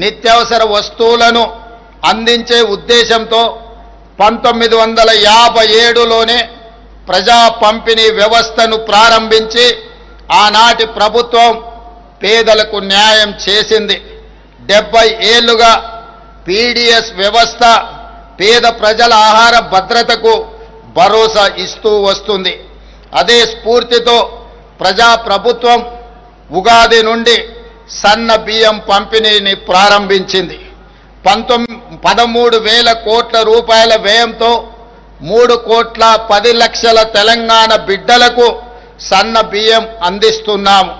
నిత్యావసర వస్తువులను అందించే ఉద్దేశంతో 1957లోనే ప్రజా పంపిణీ వ్యవస్థను ప్రారంభించి ఆనాటి ప్రభుత్వం పేదలకు న్యాయం చేసింది. 70 ఏళ్లుగా పీడీఎస్ వ్యవస్థ పేద ప్రజల ఆహార భద్రతకు భరోసా ఇస్తూ వస్తుంది. అదే స్ఫూర్తితో ప్రజా ప్రభుత్వం ఉగాది నుండి సన్న బియ్యం పంపిణీని ప్రారంభించింది. 13,000 కోట్ల రూపాయల వ్యయంతో 3,10,00,000 తెలంగాణ బిడ్డలకు సన్న బియ్యం అందిస్తున్నాము.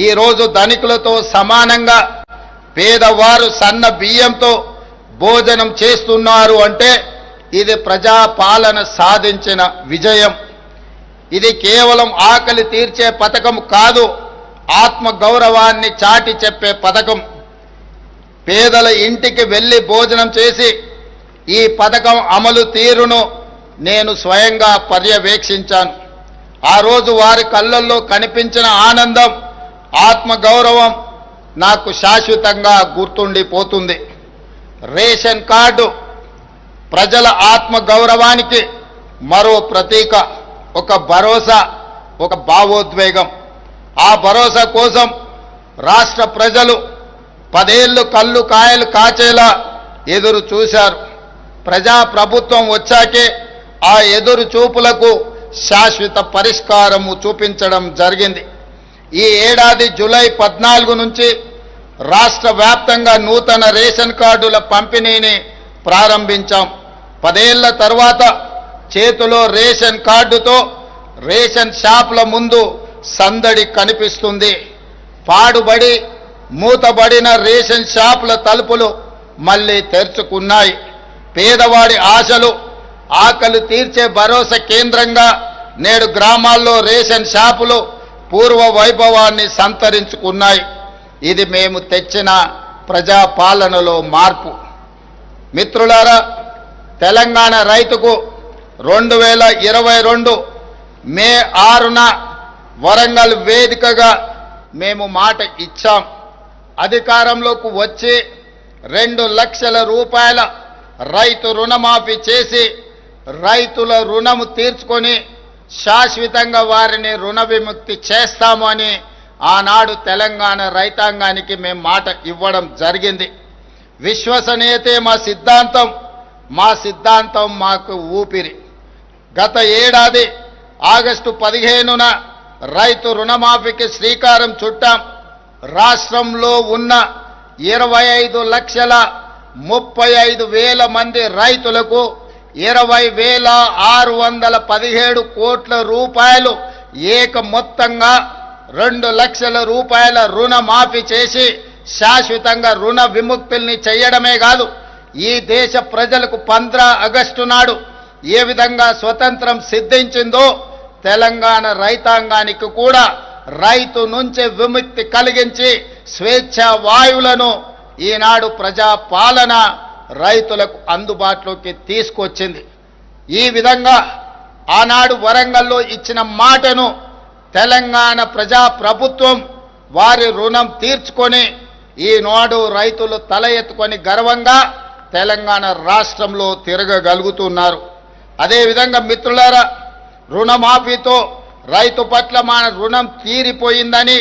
ఈరోజు ధనికులతో సమానంగా పేదవారు సన్న బియ్యంతో భోజనం చేస్తున్నారు అంటే ఇది ప్రజా పాలన సాధించిన విజయం. ఇది కేవలం ఆకలి తీర్చే పథకం కాదు, ఆత్మ గౌరవాన్ని చాటి చెప్పే పథకం. పేదల ఇంటికి వెళ్ళి భోజనం చేసి ఈ పథకం అమలు తీరును నేను స్వయంగా పర్యవేక్షించాను. ఆ రోజు వారి కళ్ళల్లో కనిపించిన ఆనందం, ఆత్మగౌరవం నాకు శాశ్వతంగా గుర్తుండిపోతుంది. రేషన్ కార్డు ప్రజల ఆత్మగౌరవానికి మరో ప్రతీక, ఒక భరోసా, ఒక భావోద్వేగం. ఆ భరోసా కోసం రాష్ట్ర ప్రజలు 10 ఏళ్లు కళ్ళు కాయలు కాచేలా ఎదురు చూశారు. ప్రజా ప్రభుత్వం వచ్చాకే ఆ ఎదురు చూపులకు శాశ్వత పరిష్కారము చూపించడం జరిగింది. ఈ ఏడాది జూలై 14 నుంచి రాష్ట్ర వ్యాప్తంగా నూతన రేషన్ కార్డుల పంపిణీని ప్రారంభించాం. 10 ఏళ్ల తర్వాత చేతిలో రేషన్ కార్డుతో రేషన్ షాపుల ముందు సందడి కనిపిస్తుంది. పాడుబడి మూతబడిన రేషన్ షాపుల తలుపులు మళ్ళీ తెరుచుకున్నాయి. పేదవాడి ఆశలు, ఆకలి తీర్చే భరోసా కేంద్రంగా నేడు గ్రామాల్లో రేషన్ షాపులు పూర్వ వైభవాన్ని సంతరించుకున్నాయి. ఇది మేము తెచ్చిన ప్రజా పాలనలో మార్పు. మిత్రులారా, తెలంగాణ రైతుకు 2022 మే 6న వరంగల్ వేదికగా మేము మాట ఇచ్చాం. అధికారంలోకి వచ్చి 2 లక్షల రూపాయల రైతు రుణమాఫీ చేసి రైతుల రుణము తీర్చుకొని శాశ్వతంగా వారిని రుణ విముక్తి చేస్తాము అని ఆనాడు తెలంగాణ రైతాంగానికి మేము మాట ఇవ్వడం జరిగింది. విశ్వసనీయతే మా సిద్ధాంతం మాకు ఊపిరి. గత ఏడాది ఆగస్టు 15న రైతు రుణమాఫీకి శ్రీకారం చుట్టాం. రాష్ట్రంలో ఉన్న 25,35,000 మంది రైతులకు 20,617 కోట్ల రూపాయలు ఏక మొత్తంగా 2 లక్షల రూపాయల రుణమాఫీ చేసి శాశ్వతంగా రుణ విముక్తుల్ని చేయడమే కాదు, ఈ దేశ ప్రజలకు 15 ఆగస్టు నాడు ఏ విధంగా స్వతంత్రం సిద్ధించిందో తెలంగాణ రైతాంగానికి కూడా రైతు నుంచి విముక్తి కలిగించి స్వేచ్ఛ వాయువులను ఈనాడు ప్రజా పాలన రైతులకు అందుబాటులోకి తీసుకొచ్చింది. ఈ విధంగా ఆనాడు వరంగల్లో ఇచ్చిన మాటను తెలంగాణ ప్రజా ప్రభుత్వం వారి రుణం తీర్చుకొని ఈనాడు రైతులు తల ఎత్తుకొని గర్వంగా తెలంగాణ రాష్ట్రంలో తిరగగలుగుతున్నారు. అదేవిధంగా మిత్రులారా, రుణమాఫీతో రైతు పట్ల మన రుణం తీరిపోయిందని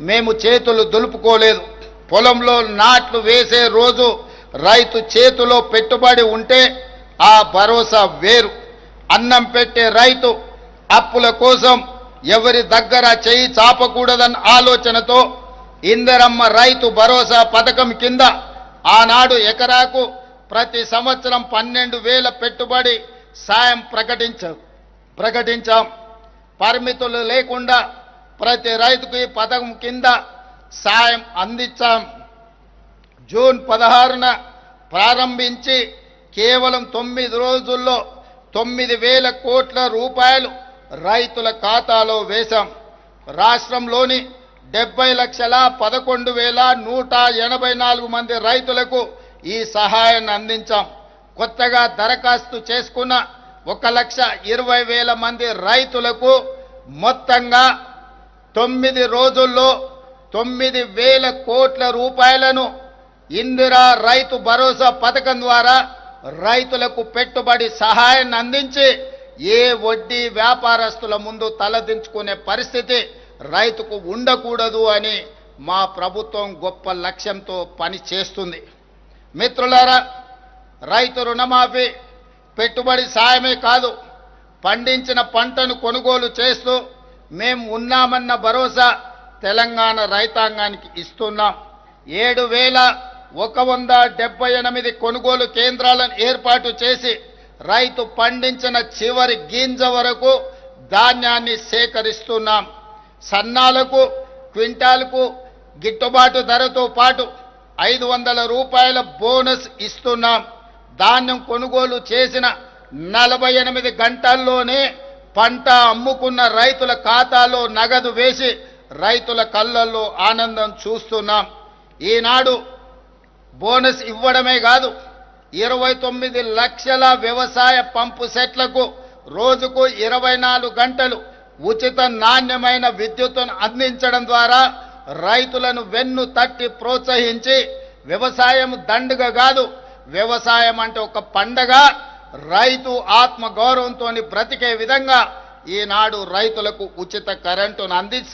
మేము చేతులు దులుపుకోలేదు. పొలంలో నాట్లు వేసే రోజు రైతు చేతిలో పెట్టుబడి ఉంటే ఆ భరోసా వేరు. అన్నం పెట్టే రైతు అప్పుల కోసం ఎవరి దగ్గర చేయి చాపకూడదన్న ఆలోచనతో ఇందిరమ్మ రైతు భరోసా పథకం కింద ఆనాడు ఎకరాకు ప్రతి సంవత్సరం 12,000 పెట్టుబడి సాయం ప్రకటించాం. పరిమితులు లేకుండా ప్రతి రైతుకు ఈ పథకం కింద సాయం అందించాం. జూన్ 16న ప్రారంభించి కేవలం 9 రోజుల్లో 9,000 కోట్ల రూపాయలు రైతుల ఖాతాలో వేశాం. రాష్ట్రంలోని 70,11,184 మంది రైతులకు ఈ సహాయాన్ని అందించాం. కొత్తగా దరఖాస్తు చేసుకున్న 1,20,000 మంది రైతులకు మొత్తంగా 9 రోజుల్లో 9,000 కోట్ల రూపాయలను ఇందిరా రైతు భరోసా పథకం ద్వారా రైతులకు పెట్టుబడి సహాయాన్ని అందించి ఏ వడ్డీ వ్యాపారస్తుల ముందు తలదించుకునే పరిస్థితి రైతుకు ఉండకూడదు అని మా ప్రభుత్వం గొప్ప లక్ష్యంతో పని చేస్తుంది. మిత్రులారా, రైతు రుణమాఫీ పెట్టుబడి సాయమే కాదు, పండించిన పంటను కొనుగోలు చేస్తూ మేము ఉన్నామన్న భరోసా తెలంగాణ రైతాంగానికి ఇస్తున్నాం. 7,178 కొనుగోలు కేంద్రాలను ఏర్పాటు చేసి రైతు పండించిన చివరి గింజ వరకు ధాన్యాన్ని సేకరిస్తున్నాం. సన్నాలకు క్వింటాల్కు గిట్టుబాటు ధరతో పాటు 500 రూపాయల బోనస్ ఇస్తున్నాం. ధాన్యం కొనుగోలు చేసిన 48 గంటల్లోనే పంట అమ్ముకున్న రైతుల ఖాతాలో నగదు వేసి రైతుల కళ్ళల్లో ఆనందం చూస్తున్నాం. ఈనాడు బోనస్ ఇవ్వడమే కాదు, 29 లక్షల వ్యవసాయ పంపు సెట్లకు రోజుకు 24 గంటలు ఉచిత నాణ్యమైన విద్యుత్తును అందించడం ద్వారా రైతులను వెన్ను తట్టి ప్రోత్సహించి వ్యవసాయం దండుగ కాదు, వ్యవసాయం అంటే ఒక పండగ, రైతు ఆత్మ గౌరవంతో బ్రతికే విధంగా ఈనాడు రైతులకు ఉచిత కరెంటును అందిస్తూ